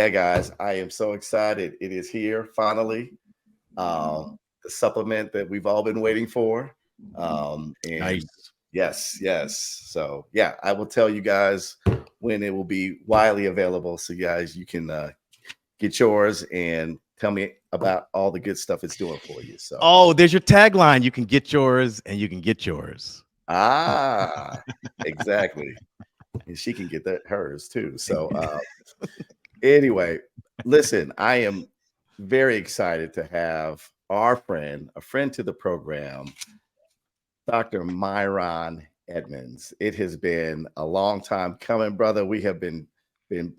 Yeah, guys, I am so excited. It is here finally. The supplement that we've all been waiting for. And Nice. yes. So yeah, I will tell you guys when it will be widely available, so guys you can get yours and tell me about all the good stuff it's doing for you. So Oh, there's your tagline. You can get yours and you can get yours. ah, exactly, and she can get that hers too. So anyway, listen, I am very excited to have our friend, a friend to the program, Dr. Myron Edmonds. It has been a long time coming, brother. We have been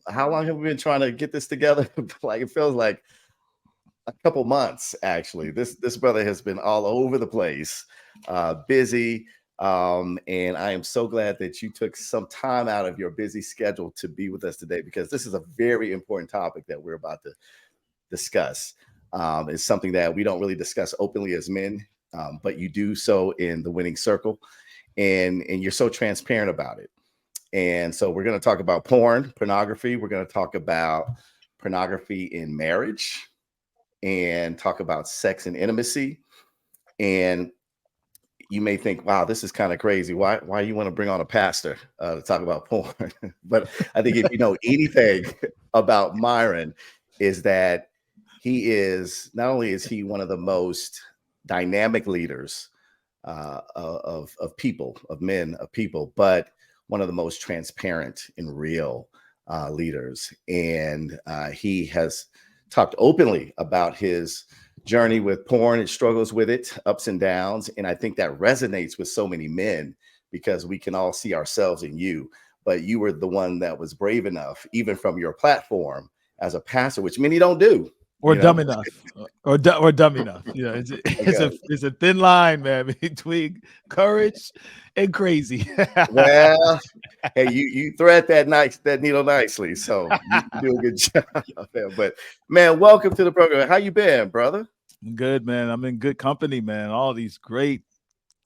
how long have we been trying to get this together? Like it feels like a couple months actually. This brother has been all over the place, busy. And I am so glad that you took some time out of your busy schedule to be with us today because this is a very important topic that we're about to discuss. It's something that we don't really discuss openly as men, but you do so in the winning circle, and you're so transparent about it. And so we're going to talk about pornography. We're going to talk about pornography in marriage, and talk about sex and intimacy. And you may think, wow, this is kind of crazy. Why you want to bring on a pastor to talk about porn? But I think if you know anything about Myron, is that he is not only is he one of the most dynamic leaders of people, of men, of people, but one of the most transparent and real leaders. And he has talked openly about his journey with porn and struggles with it, ups and downs. And I think that resonates with so many men because we can all see ourselves in you. But you were the one that was brave enough, even from your platform as a pastor, which many don't do. Or dumb enough, or dumb enough. Yeah, it's a thin line, man, between courage and crazy. Well, hey, you thread that needle nicely, so you do a good job there. But man, welcome to the program. How you been, brother? I'm good, man. I'm in good company, man. All these great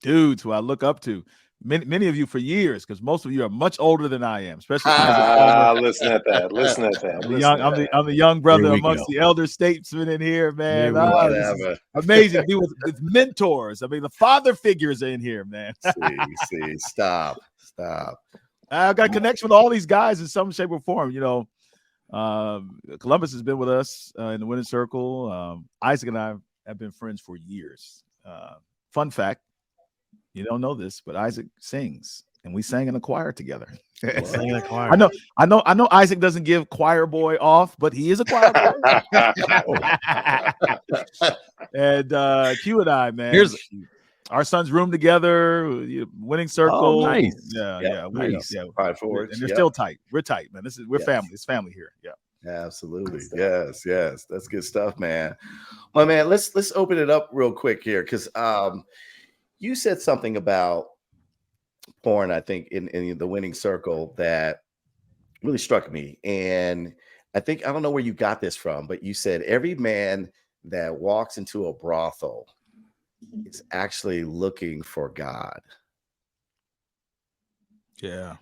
dudes who I look up to. Many of you for years, because most of you are much older than I am, especially Isaac Palmer. Listen at that. Listen at that. I'm the young brother Here we amongst go. the elder statesmen in here, man. Here we go. This is amazing to be with mentors. I mean, the father figures are in here, man. See, stop. I've got connection with all these guys in some shape or form. You know, Columbus has been with us in the winning circle. Isaac and I have been friends for years. Fun fact. You don't know this, but Isaac sings, and we sang in a choir together. Sing in a choir. I know. Isaac doesn't give choir boy off, but he is a choir boy. And Q and I, man, Here's our sons room together, winning circle. Oh, nice. Yeah, nice. yeah. Five forward, And they're still tight. We're tight, man. We're Yes. family. It's family here. Yeah. Absolutely. Yes. That's good stuff, man. Well, man, let's open it up real quick here because you said something about porn, I think, in the winning circle that really struck me. And I don't know where you got this from, but you said every man that walks into a brothel is actually looking for God. Yeah.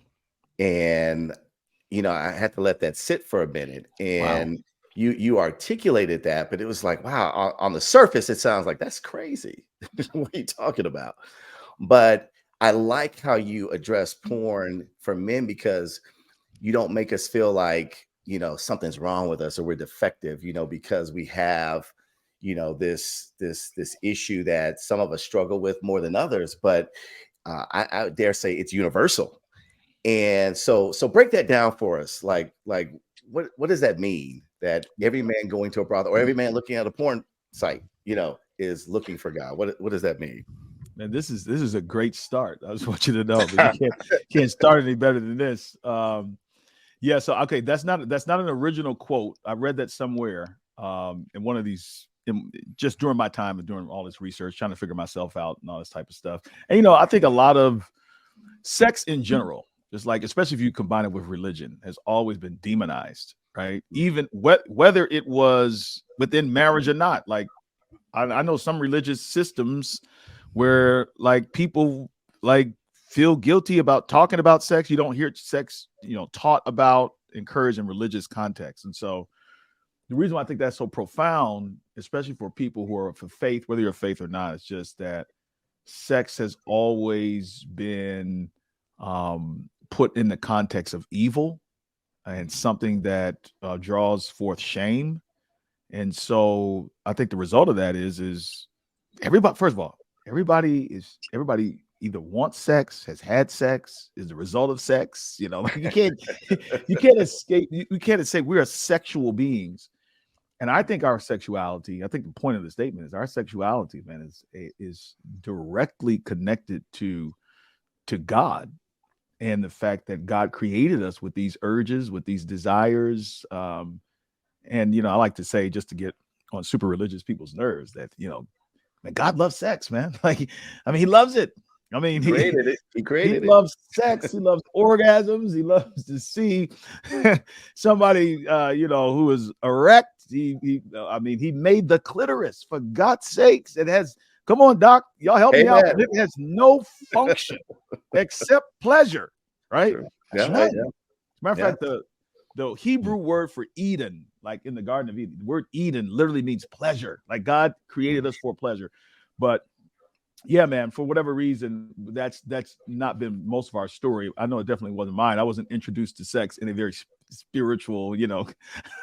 And I had to let that sit for a minute. And you articulated that, but it was like, wow, on the surface, it sounds like that's crazy. What are you talking about? But I like how you address porn for men because you don't make us feel like, something's wrong with us or we're defective, because we have, this issue that some of us struggle with more than others. But I dare say it's universal. And so break that down for us. Like what does that mean? That every man going to a brothel or every man looking at a porn site, is looking for God. What does that mean? Man, this is a great start. I just want you to know that you can't start any better than this. Yeah. So okay, that's not an original quote. I read that somewhere in one of these, just during my time and during all this research, trying to figure myself out and all this type of stuff. And I think a lot of sex in general, just like especially if you combine it with religion, has always been demonized, right? Even whether it was within marriage or not. Like I know some religious systems where like people like feel guilty about talking about sex. You don't hear sex, taught about, encouraged in religious context. And so the reason why I think that's so profound, especially for people who are of faith, whether you're of faith or not, it's just that sex has always been put in the context of evil and something that draws forth shame. And so I think the result of that is everybody, first of all, everybody either wants sex, has had sex, is the result of sex. You know, like you can't escape. You can't say we are sexual beings. And I think our sexuality, I think the point of the statement is our sexuality, man, is directly connected to God and the fact that God created us with these urges, with these desires. And, you know, I like to say, just to get on super religious people's nerves, that, you know, man, God loves sex, man. Like, I mean, he loves it. I mean, he created it. He created he loves sex. He loves orgasms. He loves to see somebody, you know, who is erect. I mean, he made the clitoris, for God's sakes. It has, come on, doc, y'all help me out. It has no function except pleasure, right? Sure. Yeah, None. yeah. As a matter of fact, the Hebrew word for Eden, like in the Garden of Eden, the word Eden literally means pleasure. Like God created us for pleasure. But yeah, man, for whatever reason, that's not been most of our story. I know it definitely wasn't mine. I wasn't introduced to sex in a very spiritual, you know,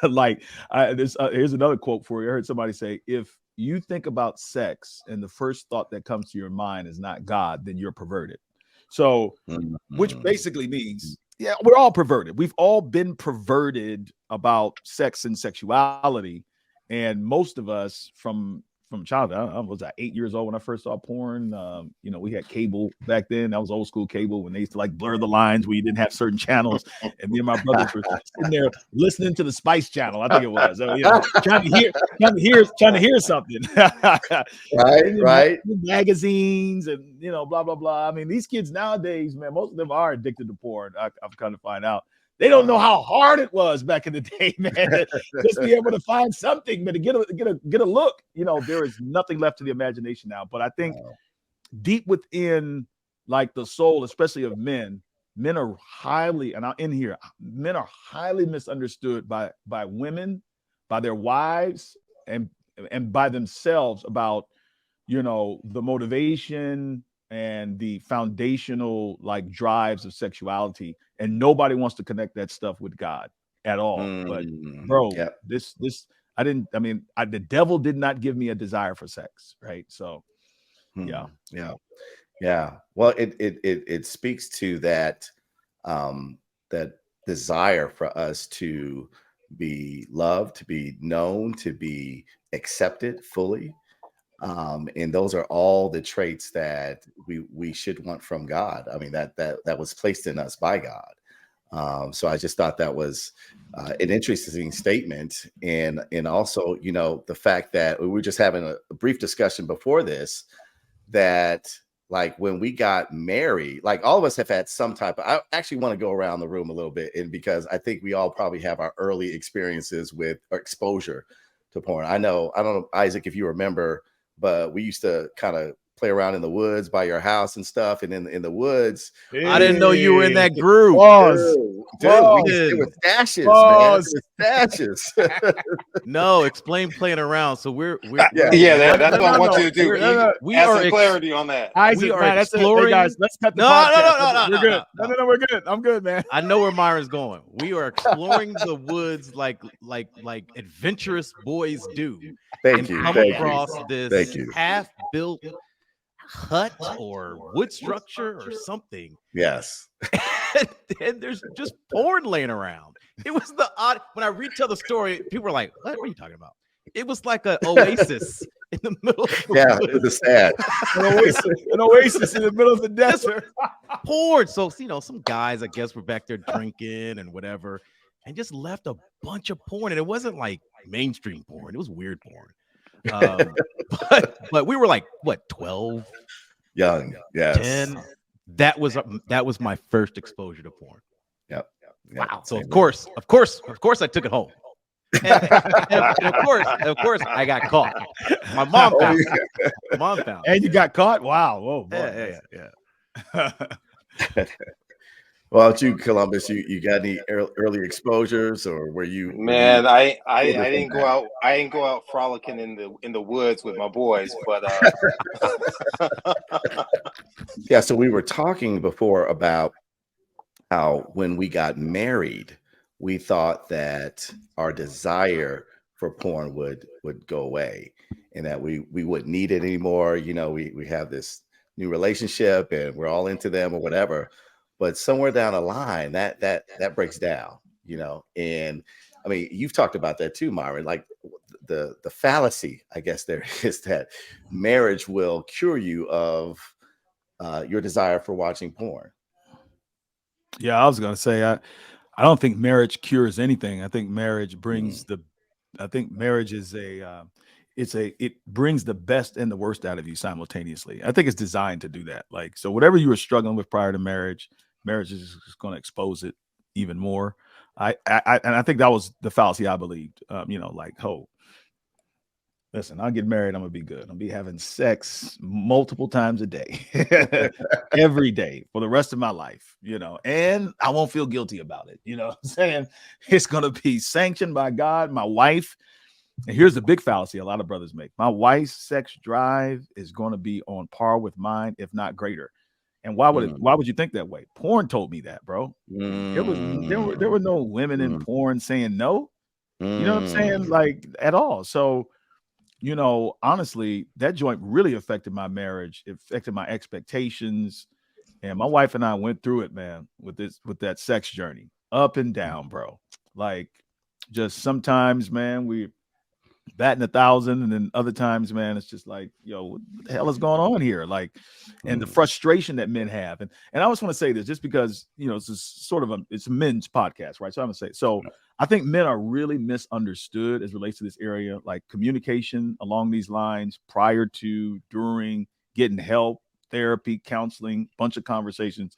like here's another quote for you. I heard somebody say, if you think about sex and the first thought that comes to your mind is not God, then you're perverted. So, which basically means, yeah, we're all perverted. We've all been perverted about sex and sexuality. And most of us from childhood, I was 8 years old when I first saw porn. You know, we had cable back then. That was old school cable when they used to like blur the lines where you didn't have certain channels. And me and my brothers were sitting there listening to the Spice Channel, I think it was. So, you know, trying to hear something. Right. Magazines and, you know, blah, blah, blah. I mean, these kids nowadays, man, most of them are addicted to porn. I've come to find out. They don't know how hard it was back in the day, man, to just be able to find something, but to get a look. You know, there is nothing left to the imagination now. But I think deep within, like, the soul, especially of men are highly, and men are highly misunderstood by women, by their wives, and by themselves about, you know, the motivation and the foundational like drives of sexuality, and nobody wants to connect that stuff with God at all. But bro, the devil did not give me a desire for sex, right? So yeah. Well, it speaks to that that desire for us to be loved, to be known, to be accepted fully. And those are all the traits that we should want from God. I mean, that was placed in us by God. So I just thought that was an interesting statement. And also, you know, the fact that we were just having a brief discussion before this, that like when we got married, like all of us have had some type of, I actually want to go around the room a little bit, and because I think we all probably have our early experiences with or exposure to porn. I don't know, Isaac, if you remember, but we used to kind of play around in the woods by your house and stuff. And in the woods, I didn't know you were in that group. Dude, it was stashes, man. It was stashes. No, explain playing around. So we're that's what I want you to do. We are some clarity on that. Isaac, we are man, exploring. Hey guys, let's cut the podcast. We're good. No, we're good. I'm good, man. I know where Myron's going. We are exploring the woods like adventurous boys do. Thank you. Come across this half-built hut or wood structure or something. Yes. And there's just porn laying around. It was the odd. When I retell the story, people are like, "What are you talking about?" It was like an oasis in the middle of the woods. It was sad. An oasis in the middle of the desert. Porn. So, you know, some guys, I guess, were back there drinking and whatever, and just left a bunch of porn. And it wasn't like mainstream porn. It was weird porn. But we were like, what, 12? Young. Yes. 10. That was my first exposure to porn. Yep. Wow. So of course, I took it home. And of course, I got caught. My mom found it. My mom found it. And you got caught? Wow. Whoa. Boy. Yeah. Well, about you, Columbus, you got any early exposures, or were you Man, I further from didn't go that? out. I didn't go out frolicking in the woods with my boys, but Yeah, so we were talking before about how when we got married, we thought that our desire for porn would go away, and that we wouldn't need it anymore. We have this new relationship and we're all into them or whatever. But somewhere down the line, that breaks down, And I mean, you've talked about that too, Myron. Like the fallacy, I guess there is that marriage will cure you of your desire for watching porn. Yeah, I was gonna say I don't think marriage cures anything. I think marriage brings I think marriage is it brings the best and the worst out of you simultaneously. I think it's designed to do that. Like, so whatever you were struggling with prior to marriage is just going to expose it even more. And I think that was the fallacy I believed. Listen, I'll get married. I'm gonna be good. I'll be having sex multiple times a day, every day for the rest of my life, and I won't feel guilty about it. You know what I'm saying? It's gonna be sanctioned by God. My wife, and here's the big fallacy a lot of brothers make. My wife's sex drive is gonna be on par with mine, if not greater. And why would you think that way? Porn told me that, bro. There were no women in porn saying no. You know what I'm saying? Like, at all. So, honestly, that joint really affected my marriage. It affected my expectations. And my wife and I went through it, man, with that sex journey, up and down, bro. Like, just sometimes, man, we batting 1,000, and then other times, man, it's just like, yo, what the hell is going on here? Like, and the frustration that men have. And I always want to say this, just because, it's sort of it's a men's podcast, right? So I'm gonna say, so I think men are really misunderstood as relates to this area, like communication along these lines prior to, during, getting help, therapy, counseling, bunch of conversations.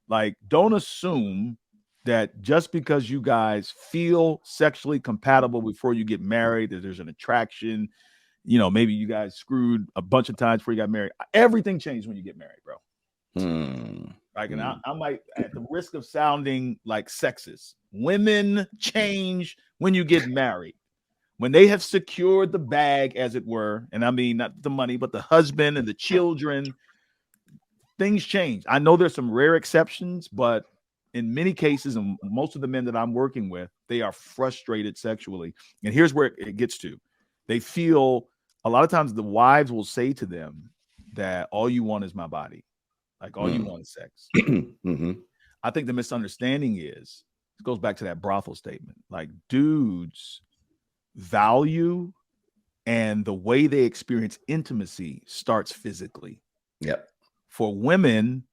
Like, don't assume that just because you guys feel sexually compatible before you get married, that there's an attraction, maybe you guys screwed a bunch of times before you got married. Everything changed when you get married, bro. Like, and I might, at the risk of sounding like sexist, women change when you get married. When they have secured the bag, as it were, and I mean not the money, but the husband and the children, things change. I know there's some rare exceptions, but in many cases, and most of the men that I'm working with, they are frustrated sexually. And here's where it gets to. They feel, a lot of times the wives will say to them that all you want is my body. Like, all you want is sex. I think the misunderstanding is, it goes back to that brothel statement. Like, dudes value and the way they experience intimacy starts physically. Yep. For women,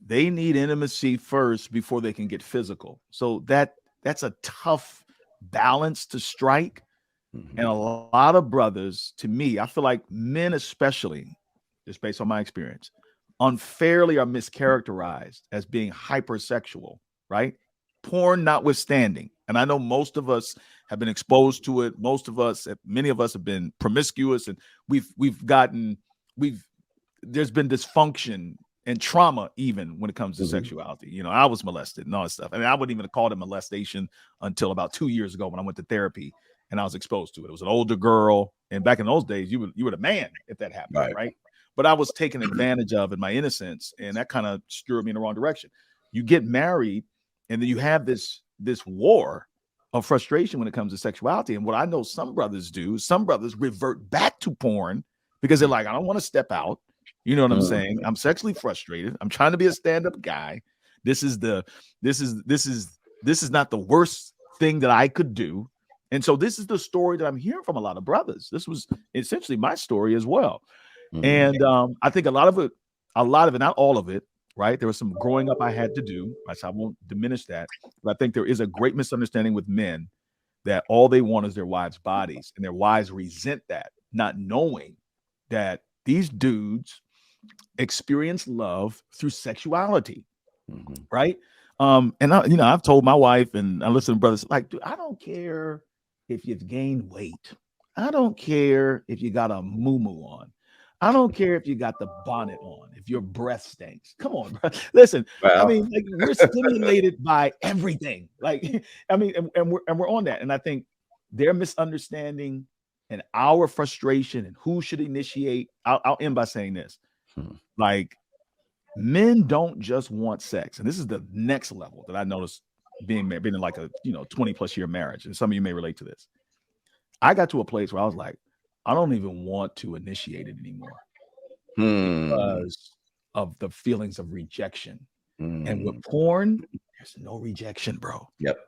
they need intimacy first before they can get physical. So that's a tough balance to strike. And a lot of brothers, to me, I feel like men especially, just based on my experience, unfairly are mischaracterized as being hypersexual, right? Porn notwithstanding. And I know most of us have been exposed to it. Many of us have been promiscuous, and there's been dysfunction and trauma even when it comes to sexuality. I was molested and all that stuff. I mean, I wouldn't even have called it molestation until about 2 years ago when I went to therapy and I was exposed to it. It was an older girl. And back in those days, you were the man if that happened, right? But I was taken advantage of in my innocence, and that kind of steered me in the wrong direction. You get married, and then you have this war of frustration when it comes to sexuality. And what I know some brothers do, some brothers revert back to porn because they're like, I don't want to step out. You know what I'm saying? I'm sexually frustrated. I'm trying to be a stand-up guy. This is not the worst thing that I could do. And so this is the story that I'm hearing from a lot of brothers. This was essentially my story as well. And I think a lot of it, not all of it, right? There was some growing up I had to do. So I won't diminish that. But I think there is a great misunderstanding with men that all they want is their wives' bodies, and their wives resent that, not knowing that these dudes experience love through sexuality, right? And I've told my wife, and I listen to brothers like, dude, I don't care if you've gained weight. I don't care if you got a moo-moo on. I don't care if you got the bonnet on, if your breath stinks. Come on, bro. Listen, Well. I mean, like, we're stimulated by everything. Like, I mean, and we're on that. And I think their misunderstanding and our frustration and who should initiate. I'll end by saying this. Like, men don't just want sex. And this is the next level that I noticed being in like a 20 plus year marriage. And some of you may relate to this. I got to a place where I was like, I don't even want to initiate it anymore because of the feelings of rejection. And with porn, there's no rejection, bro. Yep.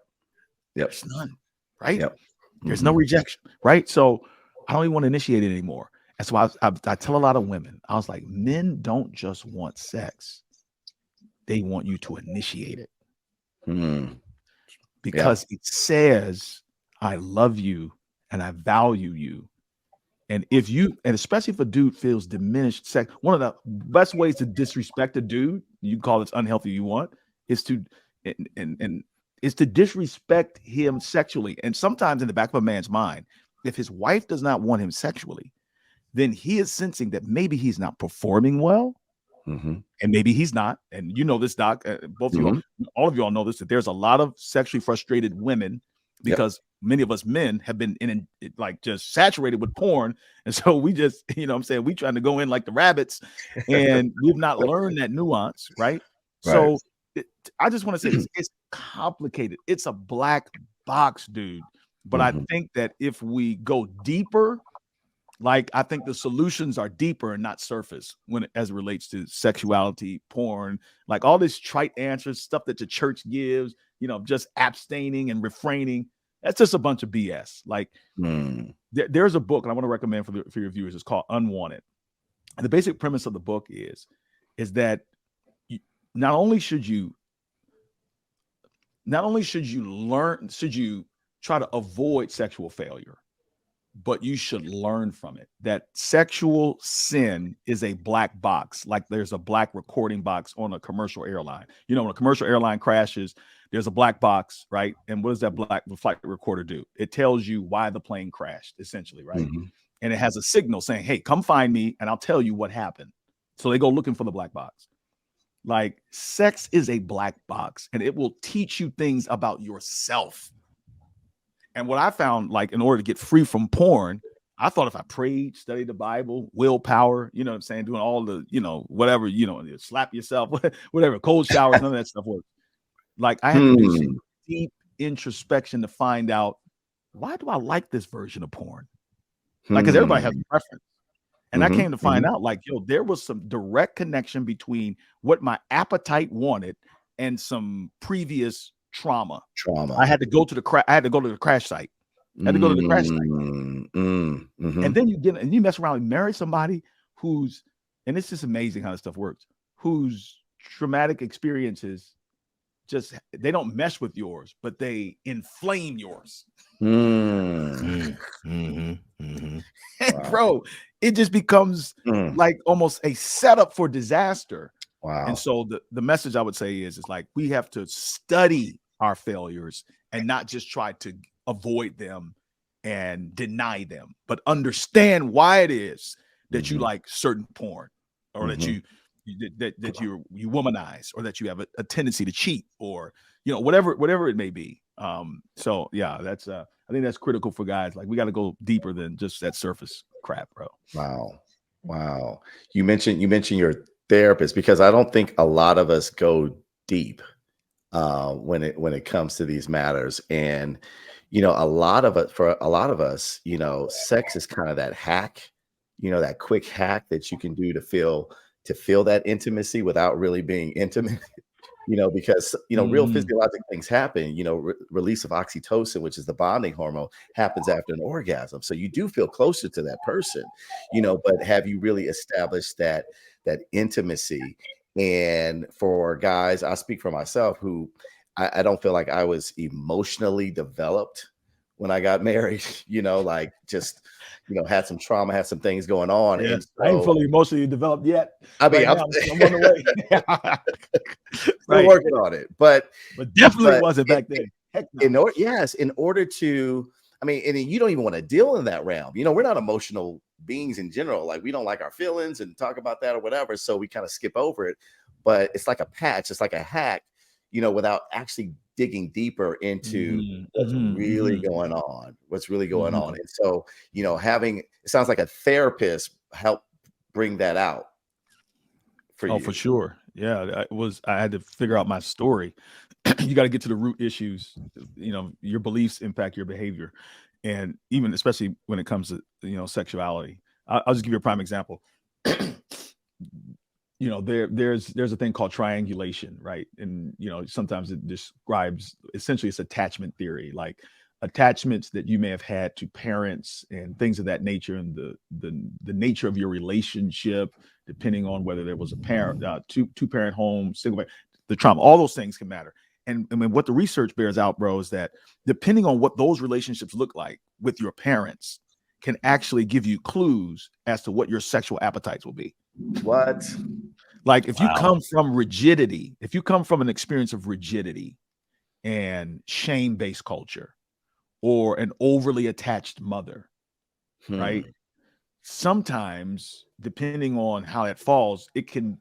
There's none, right? Yep. There's no rejection, right? So I don't even want to initiate it anymore. That's why I tell a lot of women, I was like, men don't just want sex. They want you to initiate it. Because it says, I love you and I value you. And if you, and especially if a dude feels diminished sex, one of the best ways to disrespect a dude, you call this unhealthy you want, is to is to disrespect him sexually. And sometimes in the back of a man's mind, if his wife does not want him sexually, then he is sensing that maybe he's not performing well. And maybe he's not. And you know this, Doc, both of you, all of you all know this, that there's a lot of sexually frustrated women because many of us men have been in like just saturated with porn. And so we just, you know what I'm saying, we trying to go in like the rabbits and we've not learned that nuance, right? So I just want to say this, it's complicated. It's a black box, dude. But I think that if we go deeper, like I think the solutions are deeper and not surface as it relates to sexuality, porn, like all this trite answers, stuff that the church gives, just abstaining and refraining. That's just a bunch of BS. Like there's a book, and I want to recommend for your viewers. It's called Unwanted. And the basic premise of the book is that not only should you try to avoid sexual failure, but you should learn from it. That sexual sin is a black box, like there's a black recording box on a commercial airline. When a commercial airline crashes, there's a black box, right? And what does that black flight recorder do? It tells you why the plane crashed, essentially, right? And it has a signal saying, hey, come find me and I'll tell you what happened. So they go looking for the black box. Like, sex is a black box, and it will teach you things about yourself. And what I found, like, in order to get free from porn, I thought if I prayed, studied the Bible, willpower, you know what I'm saying, doing all the, whatever, slap yourself, whatever, cold showers, none of that stuff works. Like, I had to do some deep introspection to find out, why do I like this version of porn? Like, because everybody has a preference. And I came to find out, like, there was some direct connection between what my appetite wanted and some previous trauma. I had to go to the crash site. I had to go to the crash site. And then you mess around and marry somebody who's, and it's just amazing how this stuff works, whose traumatic experiences they don't mesh with yours, but they inflame yours. And bro, it just becomes like almost a setup for disaster. Wow. And so the message I would say is like, we have to study our failures and not just try to avoid them and deny them, but understand why it is that you like certain porn, or that you womanize, or that you have a tendency to cheat, or whatever it may be. So yeah, that's I think that's critical for guys. Like, we got to go deeper than just that surface crap, bro. Wow. You mentioned your therapist, because I don't think a lot of us go deep when it comes to these matters. And for a lot of us, sex is kind of that hack, that quick hack that you can do to feel that intimacy without really being intimate. Because real physiologic things happen. Release of oxytocin, which is the bonding hormone, happens after an orgasm, so you do feel closer to that person. But have you really established that intimacy? And for guys, I speak for myself, who I don't feel like I was emotionally developed when I got married. Like, just had some trauma, had some things going on. Yeah, and so, I ain't fully emotionally developed yet. I mean, I'm on the way. Still working on it, but definitely wasn't back then. Heck no. In order to, I mean, and you don't even want to deal in that realm. We're not emotional beings in general. Like, we don't like our feelings and talk about that or whatever. So we kind of skip over it. But it's like a patch. It's like a hack, without actually digging deeper into what's really going on. And so, it sounds like a therapist helped bring that out for you. For sure. Yeah, I had to figure out my story. You got to get to the root issues. Your beliefs impact your behavior, and even especially when it comes to sexuality. I'll just give you a prime example. There's a thing called triangulation, right? And sometimes it describes, essentially, it's attachment theory, like attachments that you may have had to parents and things of that nature, and the nature of your relationship, depending on whether there was a parent, two parent home, single parent, the trauma, all those things can matter. And I mean, what the research bears out, bro, is that depending on what those relationships look like with your parents can actually give you clues as to what your sexual appetites will be. What? Like, if you come from rigidity, if you come from an experience of rigidity and shame-based culture, or an overly attached mother, right? Sometimes, depending on how it falls, it can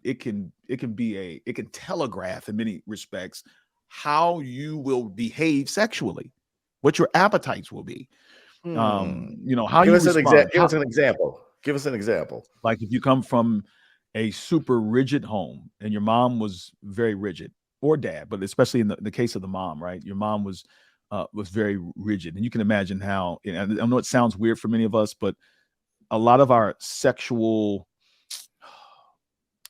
telegraph in many respects how you will behave sexually, what your appetites will be. How you respond. Give us an example. Give us an example. Like, if you come from a super rigid home and your mom was very rigid, or dad, but especially in the case of the mom, right? Your mom was very rigid, and you can imagine how. I know it sounds weird for many of us, but a lot of our sexual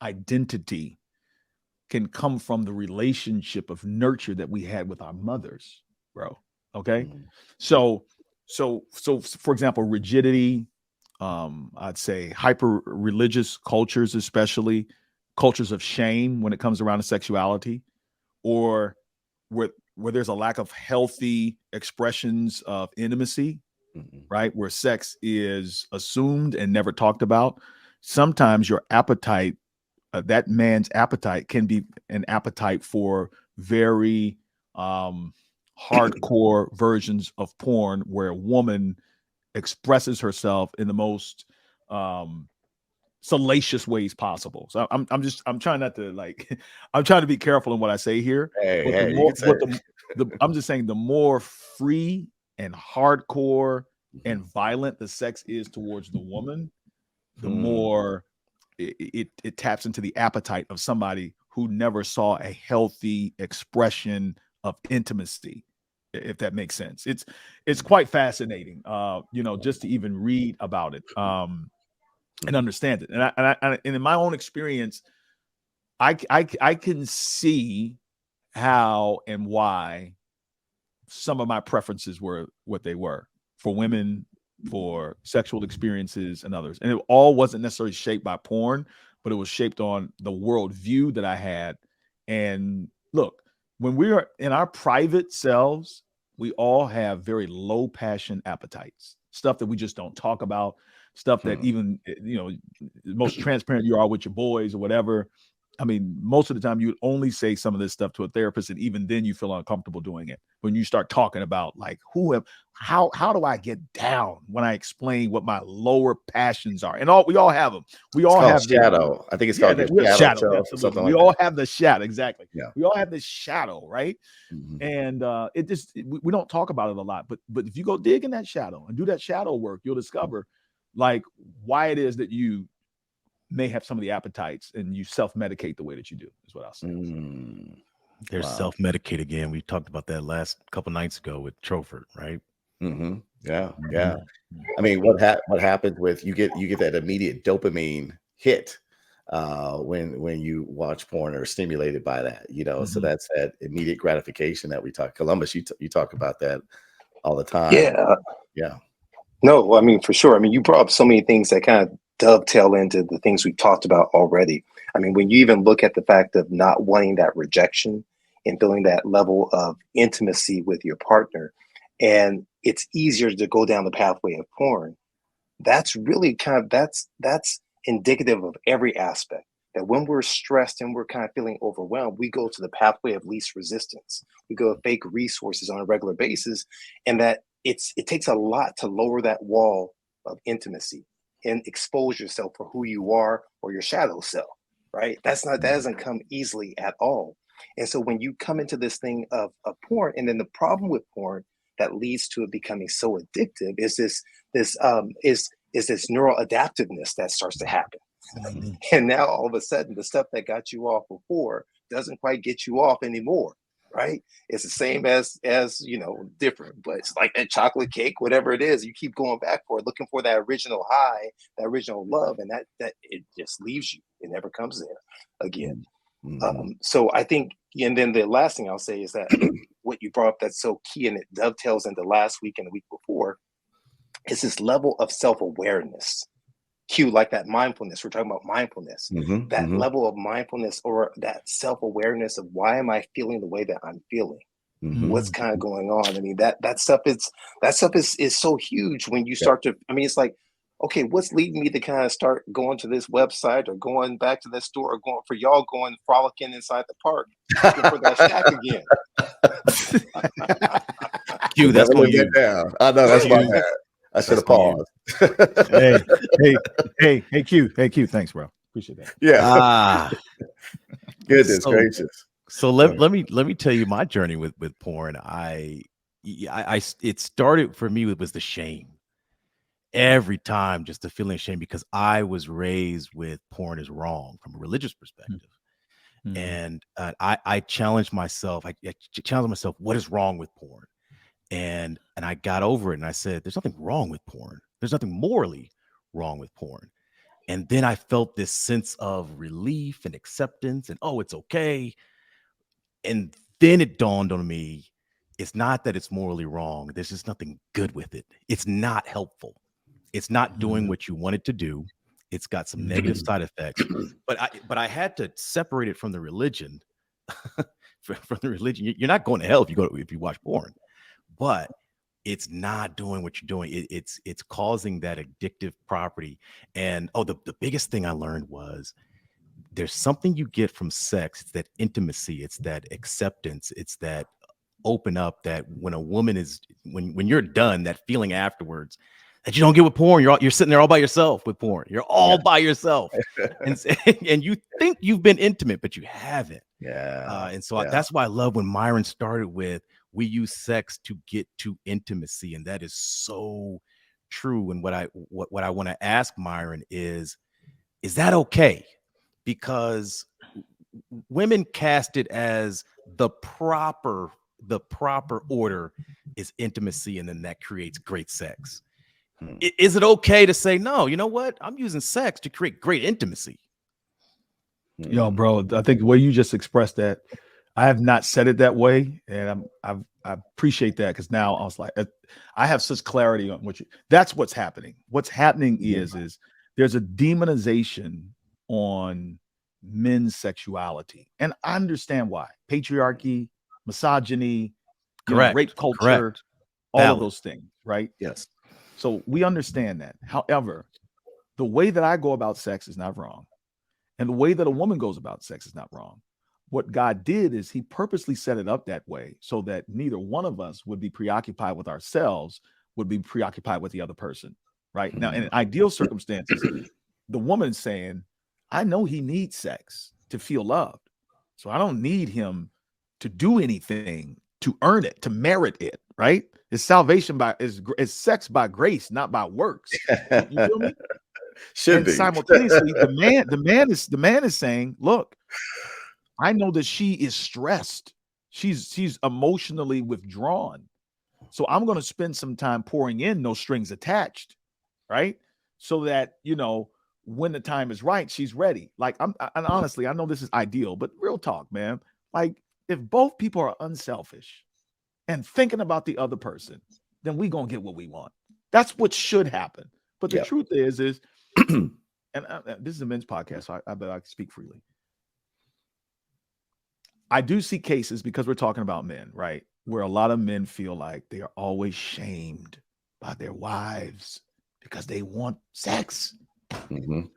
identity can come from the relationship of nurture that we had with our mothers, bro. Okay. So for example, rigidity, I'd say hyper religious cultures, especially cultures of shame when it comes around to sexuality, or where there's a lack of healthy expressions of intimacy, right? Where sex is assumed and never talked about. Sometimes your appetite, that man's appetite, can be an appetite for very hardcore versions of porn, where a woman expresses herself in the most salacious ways possible. So I'm trying not to I'm trying to be careful in what I say here. I'm just saying, the more free and hardcore and violent the sex is towards the woman, the more it taps into the appetite of somebody who never saw a healthy expression of intimacy, if that makes sense. It's quite fascinating, just to even read about it and understand it. And in my own experience, I can see how and why some of my preferences were what they were for women, for sexual experiences and others. And it all wasn't necessarily shaped by porn, but it was shaped on the worldview that I had. And look, when we are in our private selves, we all have very low passion appetites, stuff that we just don't talk about, stuff that even, the most transparent you are with your boys or whatever. I mean, most of the time you would only say some of this stuff to a therapist, and even then you feel uncomfortable doing it. When you start talking about like, how do I get down when I explain what my lower passions are? And we all have them. We all have shadow. I think it's called shadow. Something we all have the shadow. Exactly. Yeah. We all have this shadow, right? And we don't talk about it a lot. But if you go dig in that shadow and do that shadow work, you'll discover like why it is that you may have some of the appetites and you self-medicate the way that you do, is what I'll say. There's self-medicate again. We talked about that last couple nights ago with Troford, right? Yeah. I mean, what happens with you get that immediate dopamine hit when you watch porn or stimulated by that, so that's that immediate gratification that we talk. Columbus, you talk about that all the time. Yeah. No, I mean, for sure. I mean, you brought up so many things that kind of dovetail into the things we've talked about already. I mean, when you even look at the fact of not wanting that rejection and feeling that level of intimacy with your partner, and it's easier to go down the pathway of porn, that's really that's indicative of every aspect. That when we're stressed and we're kind of feeling overwhelmed, we go to the pathway of least resistance. We go to fake resources on a regular basis, and that it takes a lot to lower that wall of intimacy and expose yourself for who you are or your shadow self, right? That doesn't come easily at all. And so when you come into this thing of porn, and then the problem with porn that leads to it becoming so addictive is this neural adaptiveness that starts to happen. And now all of a sudden, the stuff that got you off before doesn't quite get you off anymore, right? It's the same as different, but it's like that chocolate cake, whatever it is, you keep going back for it, looking for that original high, that original love, and that it just leaves you. It never comes there again. So I think, and then the last thing I'll say is that what you brought up that's so key, and it dovetails into last week and the week before, is this level of self-awareness. Q, like that mindfulness. We're talking about mindfulness. That level of mindfulness, or that self-awareness of, why am I feeling the way that I'm feeling? What's kind of going on? I mean, that stuff is so huge when you start to, I mean, it's like, okay, what's leading me to kind of start going to this website or going back to this store, or going frolicking inside the park looking for that shack again? Q, that's Never on live you. that down. I know, that's my bad. I should have paused. Hey, Q. Thanks, bro. Appreciate that. Yeah. Goodness gracious. So let me tell you my journey with porn. It started for me was the shame. Every time, just the feeling of shame, because I was raised with porn is wrong from a religious perspective. And I challenged myself. I challenged myself, what is wrong with porn? And I got over it, and I said, there's nothing wrong with porn. There's nothing morally wrong with porn. And then I felt this sense of relief and acceptance, and it's okay. And then it dawned on me, it's not that it's morally wrong. There's just nothing good with it. It's not helpful. It's not doing what you want it to do. It's got some negative side effects. But I had to separate it from the religion. From the religion, you're not going to hell if you watch porn. But it's not doing what you're doing. It's causing that addictive property. And the biggest thing I learned was, there's something you get from sex. It's that intimacy. It's that acceptance. It's that open up, that when a woman is, when you're done, that feeling afterwards that you don't get with porn. You're sitting there all by yourself with porn. You're all by yourself, and you think you've been intimate, but you haven't. And so that's why I love when Myron started with, we use sex to get to intimacy, and that is so true. And what I want to ask Myron is that okay? Because women cast it as the proper order is intimacy, and then that creates great sex. Is it okay to say, no, you know what? I'm using sex to create great intimacy. Yo, bro, I think the way you just expressed that, I have not said it that way, and I appreciate that, because now I was like, I have such clarity on that's what's happening. What's happening is there's a demonization on men's sexuality, and I understand why. Patriarchy, misogyny, rape culture, all of those things, right? Yes. So we understand that. However, the way that I go about sex is not wrong, and the way that a woman goes about sex is not wrong. What God did is he purposely set it up that way so that neither one of us would be preoccupied with ourselves, would be preoccupied with the other person, right? Now, in ideal circumstances, the woman's saying, I know he needs sex to feel loved, so I don't need him to do anything to earn it, to merit it, right? It's salvation is sex by grace, not by works. You feel me? Should be. Simultaneously, the man is saying, look, I know that she is stressed. She's emotionally withdrawn. So I'm going to spend some time pouring in, no strings attached, right? So that, when the time is right, she's ready. Like, and honestly, I know this is ideal, but real talk, man. Like, if both people are unselfish and thinking about the other person, then we going to get what we want. That's what should happen. But the truth is and this is a men's podcast, so I bet I can speak freely. I do see cases, because we're talking about men, right, where a lot of men feel like they are always shamed by their wives because they want sex. And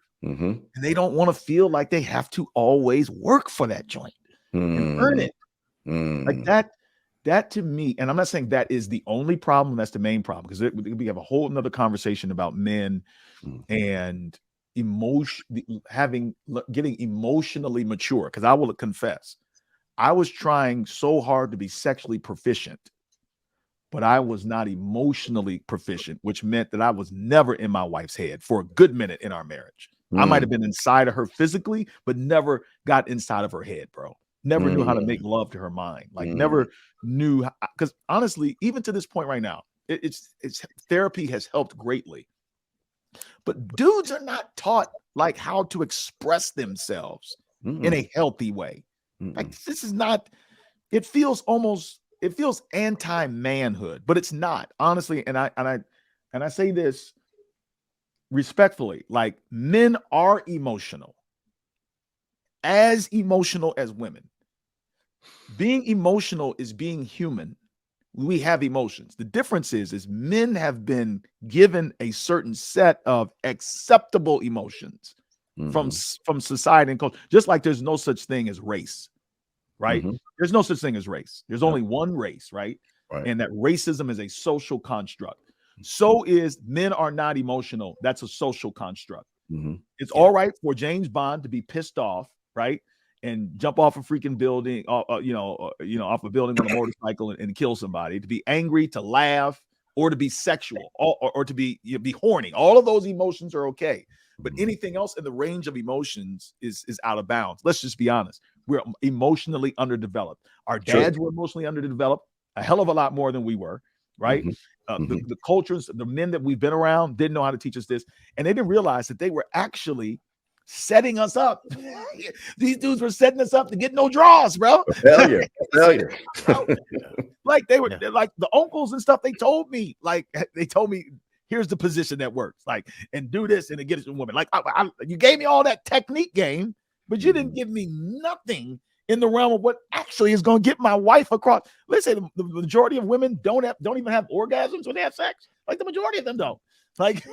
they don't want to feel like they have to always work for that joint and earn it. Like That to me, and I'm not saying that is the only problem, that's the main problem, because we have a whole another conversation about men and getting emotionally mature. Because I will confess, I was trying so hard to be sexually proficient, but I was not emotionally proficient, which meant that I was never in my wife's head for a good minute in our marriage. I might have been inside of her physically, but never got inside of her head, bro. Never knew how to make love to her mind. Like never knew, because honestly, even to this point right now, it's therapy has helped greatly. But dudes are not taught like how to express themselves in a healthy way. Like this is not, it feels anti-manhood, but it's not, honestly. And I say this respectfully, like men are emotional as women. Being emotional is being human. We have emotions. The difference is men have been given a certain set of acceptable emotions from society and culture. Just like there's no such thing as race, right? There's no such thing as race. There's only one race, right? And that racism is a social construct. So is men are not emotional. That's a social construct. It's all right for James Bond to be pissed off, right? And jump off a freaking building, off a building on a motorcycle and kill somebody, to be angry, to laugh, or to be sexual, or to be horny. All of those emotions are okay. But anything else in the range of emotions is out of bounds. Let's just be honest. We're emotionally underdeveloped. Our dads were emotionally underdeveloped a hell of a lot more than we were, right? The cultures, the men that we've been around didn't know how to teach us this. And they didn't realize that they were actually setting us up. These dudes were setting us up to get no draws, bro. Failure. Like they were like the uncles and stuff. They told me, here's the position that works, like, and do this and it gets a woman. Like you gave me all that technique game, but you didn't give me nothing in the realm of what actually is going to get my wife across. Let's say the majority of women don't even have orgasms when they have sex. Like the majority of them don't. Like,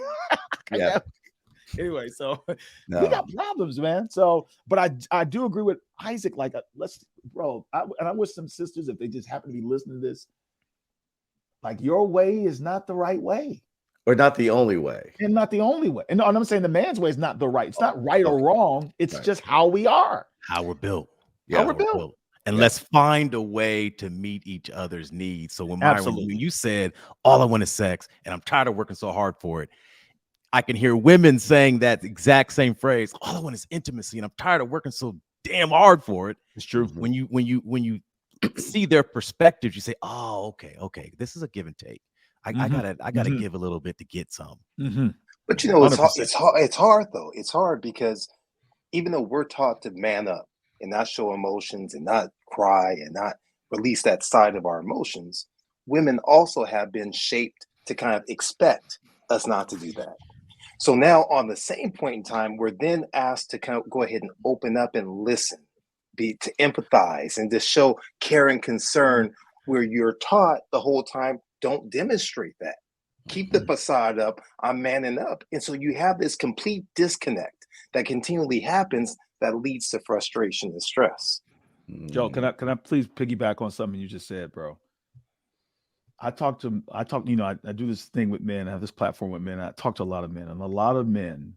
anyway, so we got problems, man. So, but I do agree with Isaac. Like, I wish some sisters, if they just happen to be listening to this, like, your way is not the right way. Or not the only way. And not the only way. And I'm saying the man's way is not the right. It's not right or wrong. It's just how we are. How we're built. How we're built. And let's find a way to meet each other's needs. So when you said, all I want is sex, and I'm tired of working so hard for it, I can hear women saying that exact same phrase. All I want is intimacy, and I'm tired of working so damn hard for it. It's true. When you see their perspectives, you say, "Oh, okay, this is a give and take. I gotta give a little bit to get some." But it's hard though. It's hard because even though we're taught to man up and not show emotions and not cry and not release that side of our emotions, women also have been shaped to kind of expect us not to do that. So now on the same point in time, we're then asked to kind of go ahead and open up and listen, to empathize and to show care and concern, where you're taught the whole time, don't demonstrate that. Keep the facade up, I'm manning up. And so you have this complete disconnect that continually happens that leads to frustration and stress. Joe, can I please piggyback on something you just said, bro? I do this thing with men. I have this platform with men. I talk to a lot of men, and a lot of men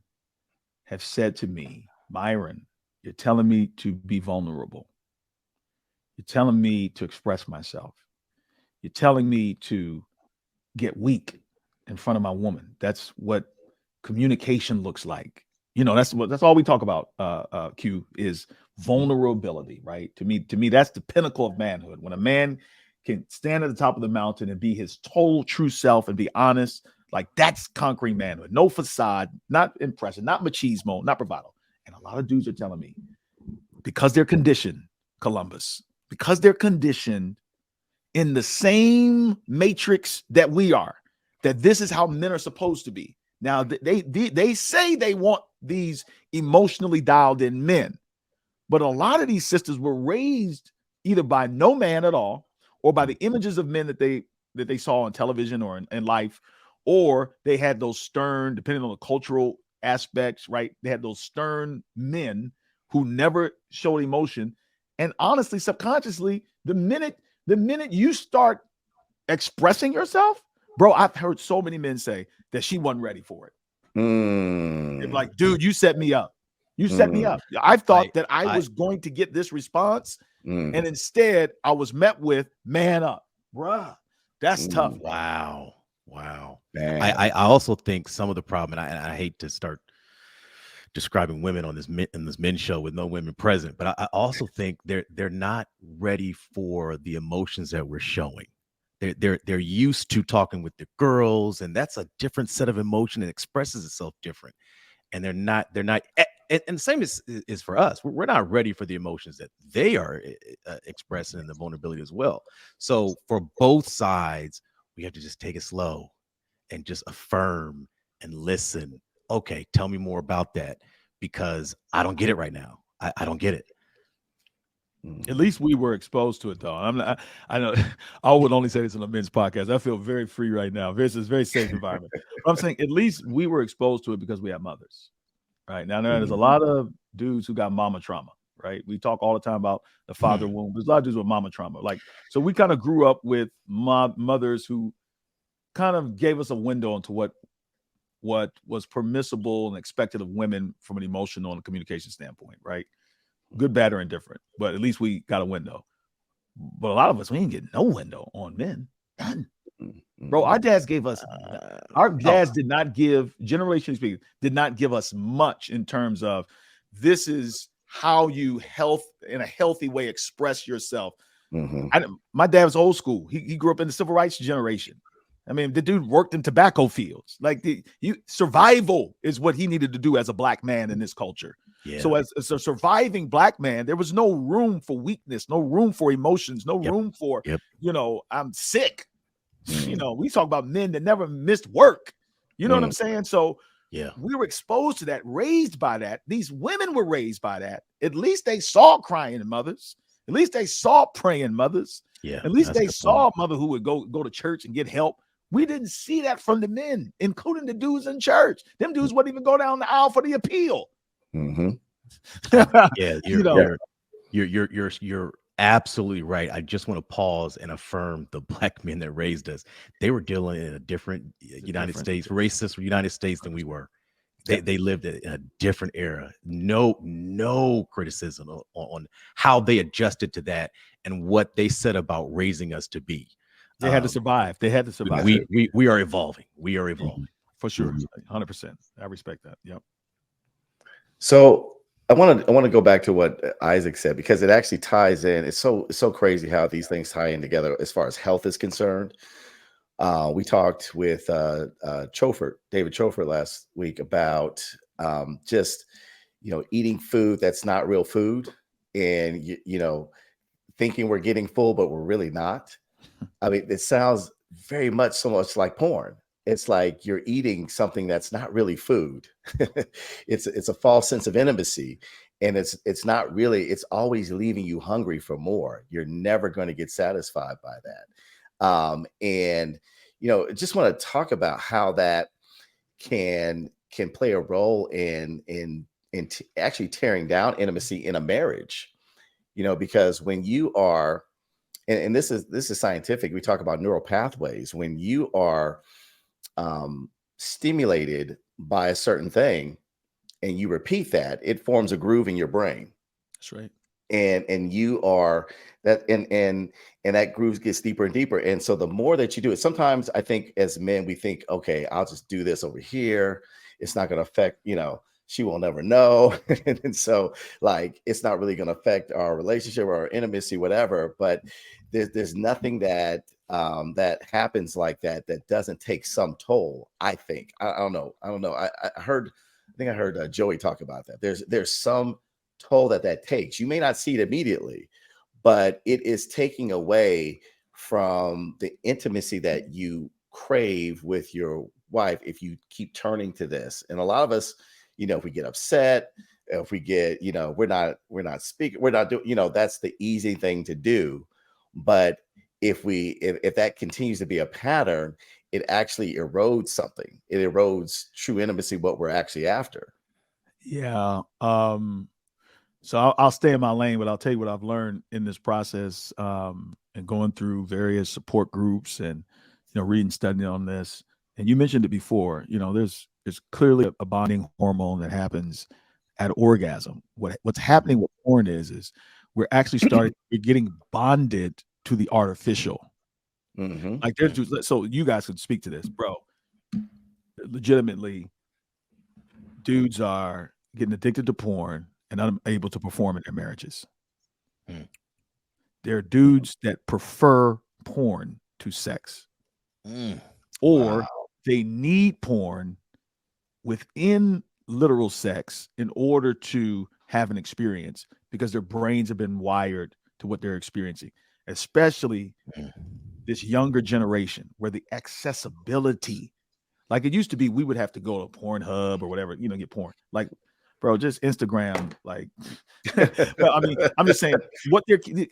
have said to me, Myron, you're telling me to be vulnerable. You're telling me to express myself. You're telling me to get weak in front of my woman. That's what communication looks like. That's all we talk about, Q, is vulnerability, right? To me, that's the pinnacle of manhood. When a man can stand at the top of the mountain and be his total true self and be honest, like, that's conquering manhood. No facade, not impression, not machismo, not bravado. And a lot of dudes are telling me, because they're conditioned, Columbus, because they're conditioned in the same matrix that we are, that this is how men are supposed to be. Now, they say they want these emotionally dialed in men, but a lot of these sisters were raised either by no man at all, or by the images of men that they saw on television or in life, or they had those stern, depending on the cultural aspects, right? They had those stern men who never showed emotion. And honestly, subconsciously, the minute The minute you start expressing yourself, bro, I've heard so many men say that she wasn't ready for it. They're like, dude, you set me up. You set me up. I thought that I was going to get this response, and instead I was met with man up. Bruh, that's tough. Wow. I also think some of the problem, and I hate to start describing women on this men's show with no women present, but I also think they're not ready for the emotions that we're showing. They're used to talking with the girls, and that's a different set of emotion. It expresses itself different, and they're not. And the same is for us. We're not ready for the emotions that they are expressing and the vulnerability as well. So for both sides, we have to just take it slow and just affirm and listen. Okay, tell me more about that, because I don't get it right now. I don't get it. At least we were exposed to it, though. I know I would only say this on a men's podcast. I feel very free right now. This is a very safe environment. But I'm saying at least we were exposed to it because we have mothers. Right now, there's a lot of dudes who got mama trauma. Right, we talk all the time about the father wound. There's a lot of dudes with mama trauma. Like, so we kind of grew up with mothers who kind of gave us a window into what was permissible and expected of women from an emotional and communication standpoint. Right, good, bad, or indifferent. But at least we got a window. But a lot of us, we didn't get no window on men. None. Bro, our dads gave us, did not give, generationally speaking, did not give us much in terms of this is how you in a healthy way express yourself. My dad was old school. He grew up in the civil rights generation. I mean, the dude worked in tobacco fields. Like survival is what he needed to do as a black man in this culture. Yeah. So as a surviving black man, there was no room for weakness, no room for emotions, no room for, I'm sick. We talk about men that never missed work. You know what I'm saying? So we were exposed to that, raised by that. These women were raised by that. At least they saw crying mothers. At least they saw praying mothers. Yeah. At least they saw a mother who would go to church and get help. We didn't see that from the men, including the dudes in church. Them dudes wouldn't even go down the aisle for the appeal. You're absolutely right. I just want to pause and affirm the black men that raised us. They were dealing in a different racist United States than we were. They lived in a different era. No criticism on how they adjusted to that and what they said about raising us to be. They had to survive. We are evolving. We are evolving for sure. 100%. I respect that. Yep. So I want to go back to what Isaac said, because it actually ties in. It's so crazy how these things tie in together as far as health is concerned. We talked with David Chofer last week about just eating food that's not real food, and thinking we're getting full, but we're really not. I mean, it sounds very much so much like porn. It's like you're eating something that's not really food. It's a false sense of intimacy, and it's not really. It's always leaving you hungry for more. You're never going to get satisfied by that. And just want to talk about how that can play a role in actually tearing down intimacy in a marriage. Because when you are, and this is scientific. We talk about neural pathways. When you are stimulated by a certain thing and you repeat that, it forms a groove in your brain. That's right. And you are that, and that groove gets deeper and deeper. And so the more that you do it, sometimes I think as men, we think, okay, I'll just do this over here. It's not going to affect, she will never know. And so like, it's not really going to affect our relationship or our intimacy, whatever. But there's nothing that happens like that doesn't take some toll. I think. I don't know. I think I heard Joey talk about that. There's some toll that takes. You may not see it immediately, but it is taking away from the intimacy that you crave with your wife if you keep turning to this. And a lot of us, if we get upset, if we get, we're not speaking, we're not doing, that's the easy thing to do. But if that continues to be a pattern, it actually erodes something. It erodes true intimacy, what we're actually after. Yeah. So I'll stay in my lane, but I'll tell you what I've learned in this process. And and going through various support groups and, reading, studying on this. And you mentioned it before, there's clearly a bonding hormone that happens at orgasm. What's happening with porn is we're actually we're getting bonded to the artificial. Mm-hmm. Like so you guys could speak to this, bro. Legitimately, dudes are getting addicted to porn and unable to perform in their marriages. There are dudes that prefer porn to sex. Or they need porn within literal sex in order to have an experience because their brains have been wired to what they're experiencing, especially this younger generation where the accessibility, like it used to be, we would have to go to Pornhub or whatever, get porn. Like, bro, just Instagram. Like, well, I mean, I'm just saying what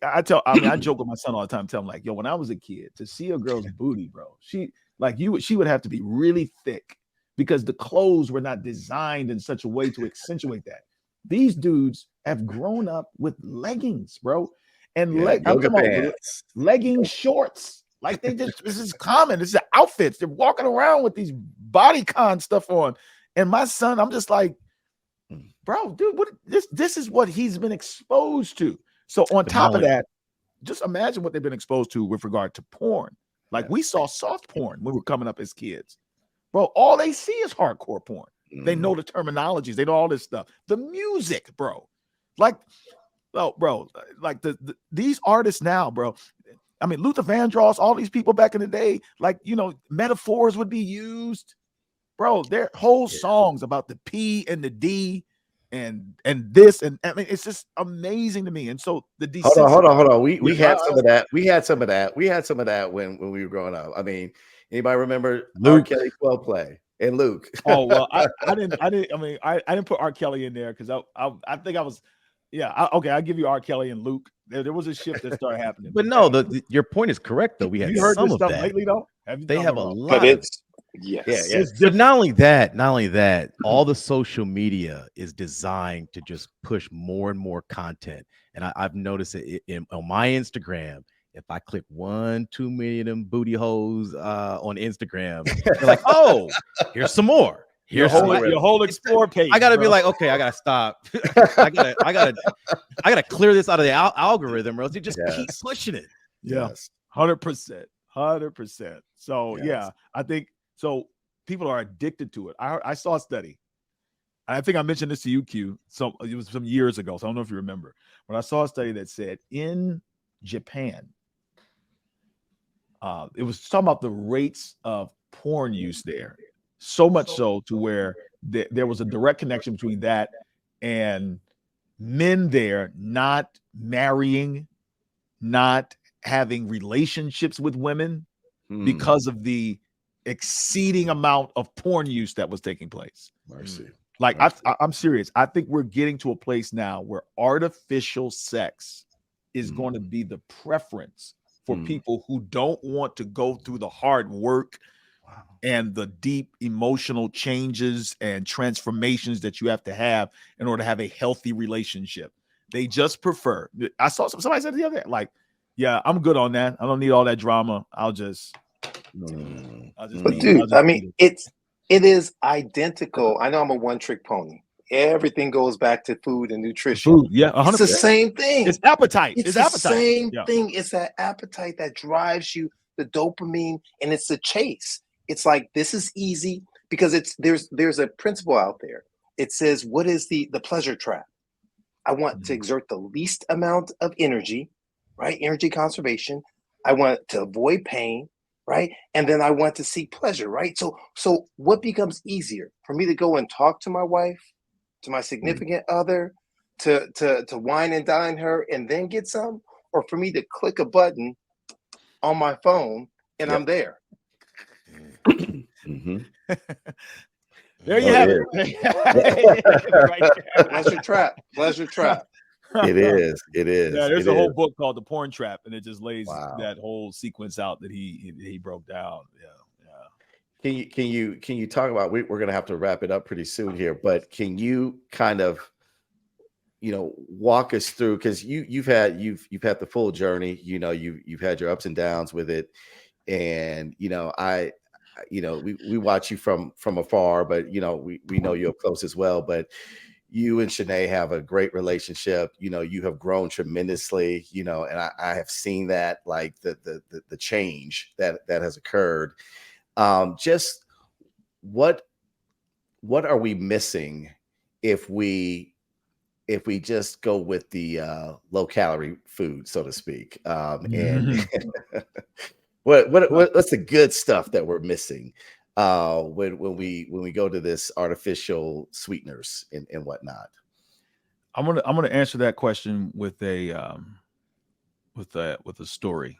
I joke with my son all the time, tell him like, yo, when I was a kid, to see a girl's booty, bro, she would have to be really thick because the clothes were not designed in such a way to accentuate that. These dudes have grown up with leggings, bro, and legging shorts. Like this is common. This is outfits. They're walking around with these bodycon stuff on. And my son, I'm just like, bro, dude, this is what he's been exposed to. So on top of that, just imagine what they've been exposed to with regard to porn. Like we saw soft porn when we were coming up as kids. Bro, all they see is hardcore porn. They know the terminologies. They know all this stuff. The music, bro. Like, bro, like these artists now, bro. I mean, Luther Vandross, all these people back in the day, like, metaphors would be used. Bro, their whole songs about the P and the D and this. And I mean, it's just amazing to me. And so hold on. We had some of that. We had some of that when we were growing up. I mean, anybody remember R. Kelly 12 play and Luke? Oh, well, I didn't put R. Kelly in there because I think I was, I'll give you R. Kelly and Luke. There was a shift that started happening. But no, your point is correct though. We had heard some this of stuff that lately though. They have a lot. But it's But not only that, all the social media is designed to just push more and more content. And I've noticed it on my Instagram. If I click 1-2 million of them booty hoes on Instagram, they're like, oh, here's some more. Here's your whole explore page. I gotta be like, okay, I gotta stop. I gotta clear this out of the algorithm, or else you just keep pushing it. Yes, 100%. So I think so. People are addicted to it. I saw a study. I think I mentioned this to you, Q. So it was some years ago. So I don't know if you remember, but I saw a study that said in Japan, it was talking about the rates of porn use there. So much so to where there was a direct connection between that and men there not marrying, not having relationships with women because of the exceeding amount of porn use that was taking place. Mercy. Like I'm serious. I think we're getting to a place now where artificial sex is going to be the preference for people who don't want to go through the hard work and the deep emotional changes and transformations that you have to have in order to have a healthy relationship. They just prefer. I saw somebody said the other day, like, yeah, I'm good on that. I don't need all that drama. But dude, I mean, it is identical. I know I'm a one-trick pony. Everything goes back to food and nutrition. Food, yeah, 100%. It's the same thing. It's appetite. It's the same thing. It's that appetite that drives you, the dopamine, and it's the chase. It's like, this is easy because there's a principle out there. It says, what is the pleasure trap? I want to exert the least amount of energy, right? Energy conservation. I want to avoid pain, right? And then I want to seek pleasure, right? So what becomes easier for me to go and talk to my wife, to my significant other, to wine and dine her and then get some, or for me to click a button on my phone and I'm there. There you have it. Pleasure trap. It is. Yeah, there's a whole book called The Porn Trap, and it just lays that whole sequence out that he broke down. Yeah. Can you talk about? We're going to have to wrap it up pretty soon here, but can you kind of, walk us through, because you've had the full journey. You've had your ups and downs with it, and we watch you from afar, but we know you're up close as well. But you and Shanae have a great relationship. You have grown tremendously. And I have seen that, like the change that has occurred. Just what are we missing if we just go with the low calorie food, so to speak? And what's the good stuff that we're missing when we go to this artificial sweeteners and whatnot? I'm gonna answer that question with a story.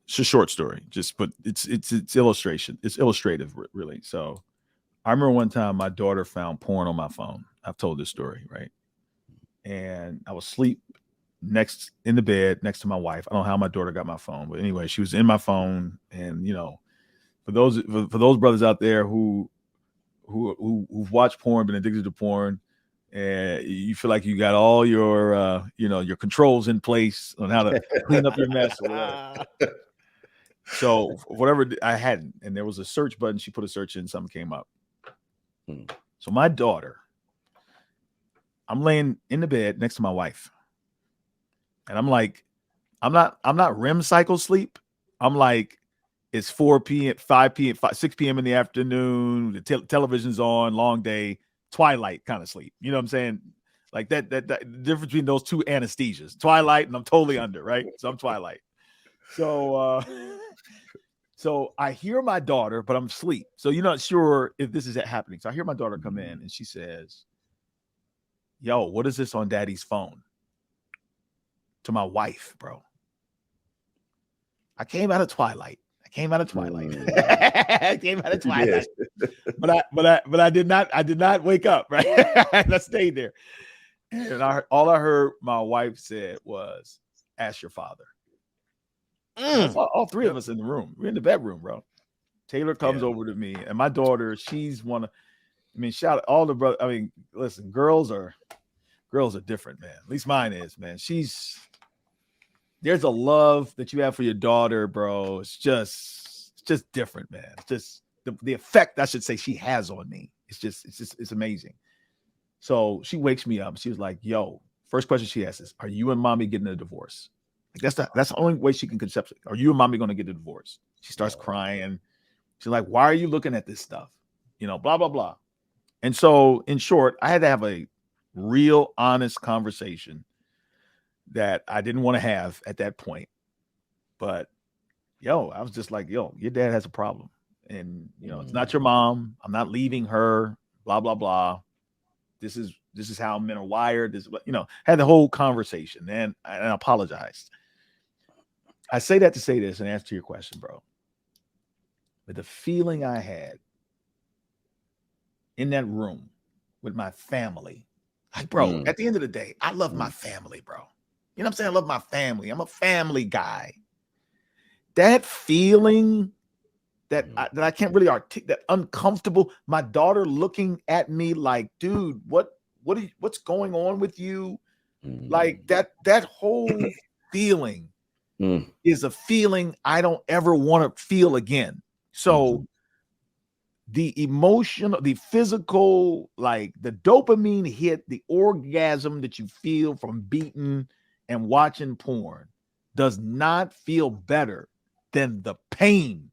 It's a short story, but it's illustration. It's illustrative, really. So I remember one time my daughter found porn on my phone. I've told this story, right? And I was asleep in the bed next to my wife. I don't know how my daughter got my phone, but anyway, she was in my phone. And for those brothers out there who've watched porn, been addicted to porn, and you feel like you got all your your controls in place on how to clean up your mess or whatever. So whatever, I hadn't, and there was a search button. She put a search in, something came up. So my daughter, I'm laying in the bed next to my wife, and I'm like, I'm not REM cycle sleep. I'm like, it's 4 p.m., 5 p.m., 6 p.m. in the afternoon. The television's on, long day, twilight kind of sleep. You know what I'm saying? Like that difference between those two anesthesias, twilight, and I'm totally under, right? So I'm twilight. So so I hear my daughter, but I'm asleep. So you're not sure if this is happening. So I hear my daughter come in, and she says, "Yo, what is this on Daddy's phone?" To my wife, bro. I came out of twilight. I came out of twilight. But I did not wake up, right? I stayed there. And all I heard my wife said was, "Ask your father." All three of us in the room. We're in the bedroom, bro. Taylor comes over to me, and my daughter, she's shout out all the brothers. I mean, listen, girls are different, man. At least mine is, man. There's a love that you have for your daughter, bro. It's just different, man. It's just the effect, I should say, she has on me. It's amazing. So she wakes me up. She was like, "Yo," first question she asks is, "Are you and mommy getting a divorce?" Like that's the only way she can conceptualize. Are you and mommy going to get a divorce? She starts crying. She's like, "Why are you looking at this stuff?" Blah, blah, blah. And so, in short, I had to have a real honest conversation that I didn't want to have at that point. But I was just like, your dad has a problem. And it's not your mom. I'm not leaving her, blah, blah, blah. This is how men are wired. Had the whole conversation, and I apologized. I say that to say this and answer your question, bro. But the feeling I had in that room with my family, like, bro, at the end of the day, I love my family, bro. You know what I'm saying? I love my family. I'm a family guy. That feeling that I can't really articulate, that uncomfortable, my daughter looking at me like, "Dude, what's going on with you?" Like that whole feeling is a feeling I don't ever want to feel again. So the emotional, the physical, like the dopamine hit, the orgasm that you feel from beating and watching porn does not feel better than the pain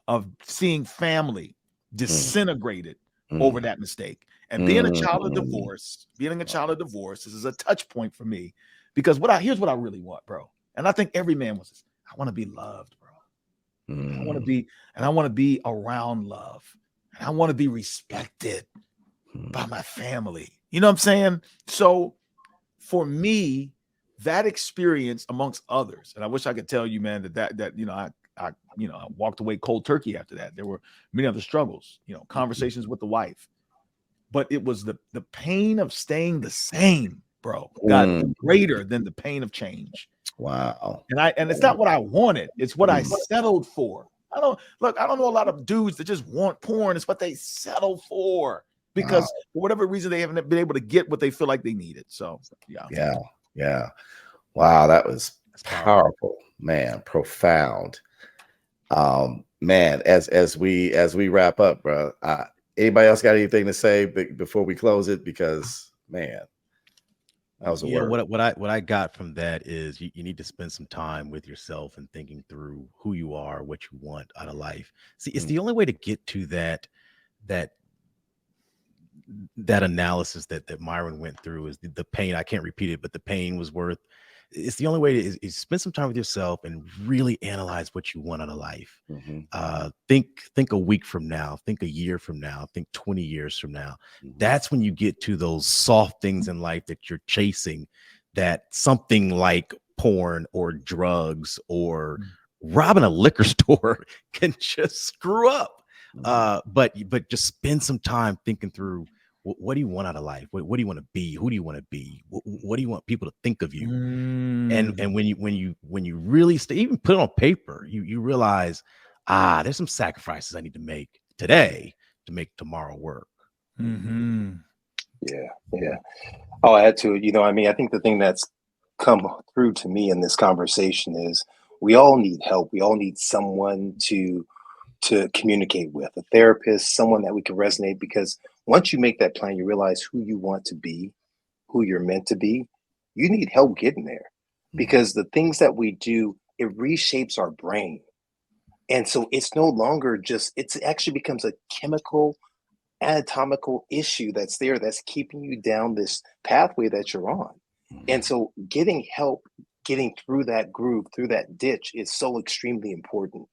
of seeing family disintegrated over that mistake. And being a child of divorce, this is a touch point for me, because here's what I really want, bro. And I think every man wants this. I want to be loved, bro. I want to be around love. And I want to be respected by my family. You know what I'm saying? So for me, that experience, amongst others, and I wish I could tell you, man, that I walked away cold turkey after that. There were many other struggles, conversations with the wife, but it was the pain of staying the same, bro, got greater than the pain of change. Wow. And it's not what I wanted. It's what I settled for. I don't know a lot of dudes that just want porn. It's what they settle for because for whatever reason they haven't been able to get what they feel like they needed. So yeah. Wow, that was powerful, man, profound. Man, as we wrap up, bro. Anybody else got anything to say before we close it? Because man, that was a word. What I got from that is you need to spend some time with yourself and thinking through who you are, what you want out of life. See, it's the only way to get to that analysis that Myron went through is the pain. I can't repeat it, but the pain was worth. It's the only way is spend some time with yourself and really analyze what you want out of life. Think a week from now, think a year from now, think 20 years from now. That's when you get to those soft things in life that you're chasing, that something like porn or drugs or robbing a liquor store can just screw up. But just spend some time thinking through, what do you want out of life? What do you want to be? Who do you want to be? What do you want people to think of you? And when you really even put it on paper, you realize, there's some sacrifices I need to make today to make tomorrow work. Yeah. I'll add to it. I think the thing that's come through to me in this conversation is we all need help. We all need someone to communicate with, a therapist, someone that we can resonate, because once you make that plan, you realize who you want to be, who you're meant to be. You need help getting there, because the things that we do, it reshapes our brain. And so it's no longer it actually becomes a chemical, anatomical issue that's there, that's keeping you down this pathway that you're on. And so getting help, getting through that groove, through that ditch is so extremely important.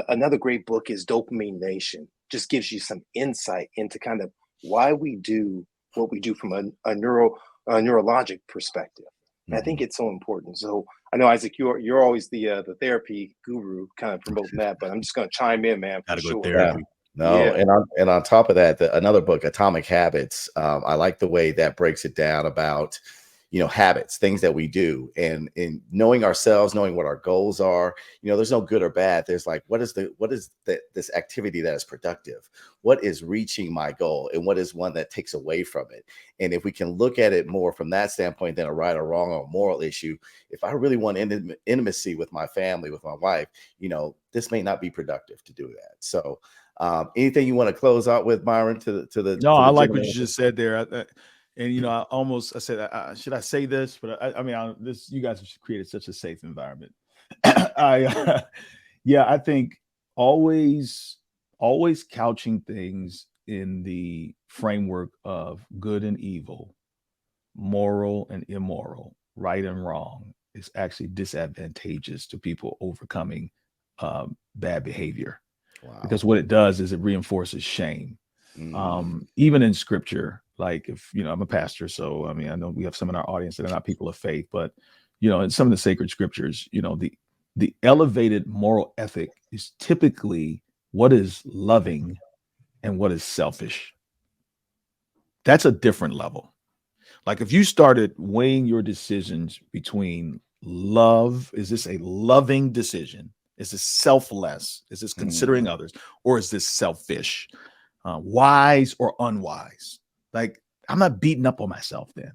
Another great book is Dopamine Nation. Just gives you some insight into kind of why we do what we do from a neurologic perspective. And I think it's so important. So I know, Isaac, you're always the therapy guru, kind of promoting that, but I'm just going to chime in, man. Gotta go sure. therapy. And on top of that, another book, Atomic Habits. I like the way that breaks it down about habits, things that we do, and in knowing ourselves, knowing what our goals are. There's no good or bad. There's like, what is this activity that is productive? What is reaching my goal, and what is one that takes away from it? And if we can look at it more from that standpoint than a right or wrong or moral issue, if I really want intimacy with my family, with my wife, this may not be productive to do that. So anything you want to close out with, Myron, I like what you just said there. And I said, should I say this? But you guys have created such a safe environment. I think always couching things in the framework of good and evil, moral and immoral, right and wrong is actually disadvantageous to people overcoming bad behavior. Wow. Because what it does is it reinforces shame. Even in scripture, like if I'm a pastor, so I know we have some in our audience that are not people of faith, but in some of the sacred scriptures, the elevated moral ethic is typically what is loving and what is selfish. That's a different level. Like if you started weighing your decisions between love, is this a loving decision? Is this selfless? Is this considering others? Or is this selfish? Wise or unwise? Like, I'm not beating up on myself then.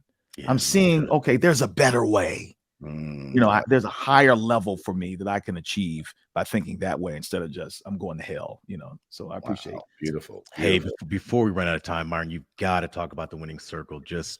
I'm seeing, okay, there's a better way. There's a higher level for me that I can achieve by thinking that way instead of just I'm going to hell, So I appreciate it. Beautiful. Hey, before we run out of time, Myron, you've got to talk about the winning circle. And as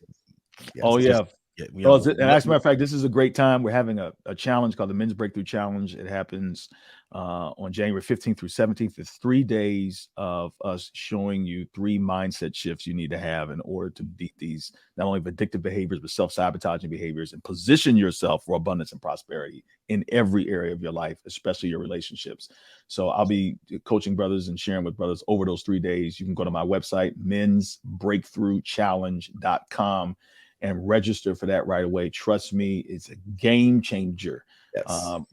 a matter of fact, this is a great time. We're having a challenge called the Men's Breakthrough Challenge. It happens on January 15th through 17th. It's 3 days of us showing you 3 mindset shifts you need to have in order to beat these not only addictive behaviors, but self-sabotaging behaviors, and position yourself for abundance and prosperity in every area of your life, especially your relationships. So I'll be coaching brothers and sharing with brothers over those 3 days. You can go to my website, mensbreakthroughchallenge.com, and register for that right away. Trust me, it's a game changer for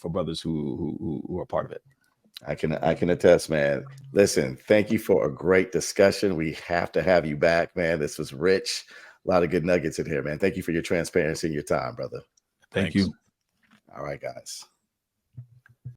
brothers who are part of it. I can attest, man. Listen, thank you for a great discussion. We have to have you back, man. This was rich. A lot of good nuggets in here, man. Thank you for your transparency and your time, brother. Thank you. All right, guys.